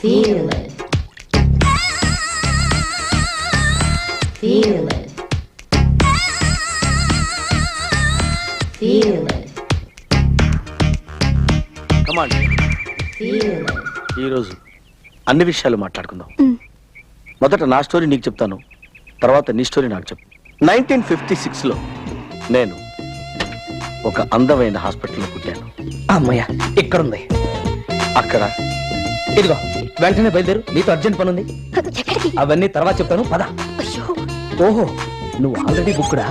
Feel it. Feel it. Feel it. Come on. Feel it. ఈ రోజు అన్ని విషయాలు మాట్లాడుకుందాం. మొదట నా స్టోరీ నీకు చెప్తాను, తర్వాత నీ స్టోరీ నాకు చెప్పు. 1956లో నేను ఒక అందమైన హాస్పిటల్లో పుట్టాను. అమ్మయ్య ఇక్కడుంది. అక్కడ ఇదిగో వెంటనే బయలుదేరు, నీతో అర్జెంట్ పని ఉంది. అవన్నీ తర్వాత చెప్తాను, పద. ఓహో, నువ్వు ఆల్రెడీ బుక్కుడా?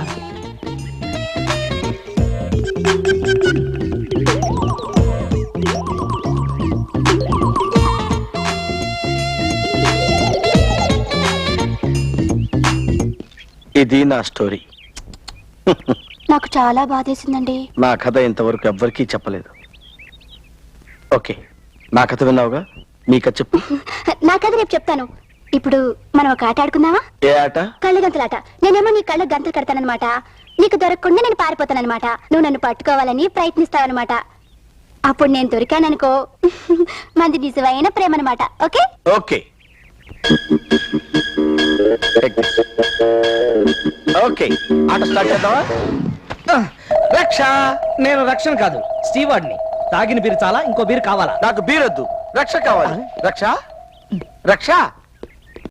ఇది నా స్టోరీ. నాకు చాలా బాధేసిందండి. నా కథ ఇంతవరకు ఎవ్వరికీ చెప్పలేదు. ఓకే, నా కథ విన్నావుగా, నీ కథ చెప్పు. నా కథ రేపు చెప్తాను. ఇప్పుడు మనం ఒక ఆట ఆడుకుందామా? ఏ ఆట? కళ్ళ గంతలాట. నేనేమో నీ కళ్ళ గంతలు కడతానన్నమాట. నీకు దొరకకుండా నేను పారిపోతానన్నమాట. నువ్వు నన్ను పట్టుకోవాలని ప్రయత్నిస్తావన్నమాట. అప్పుడు నేను దొరికాననుకో, మంది నిజమైన ప్రేమ అన్నమాట. ఓకే ఓకే ఓకే, ఆట స్టార్ట్ చేద్దామా? రక్ష, నేను రక్షణ కాదు, స్టీవార్డ్ని. తాగిన బీరు చాలా, ఇంకో బీరు కావాలా? నాకు బీరొద్దు, రక్ష కావాలి. రక్ష రక్ష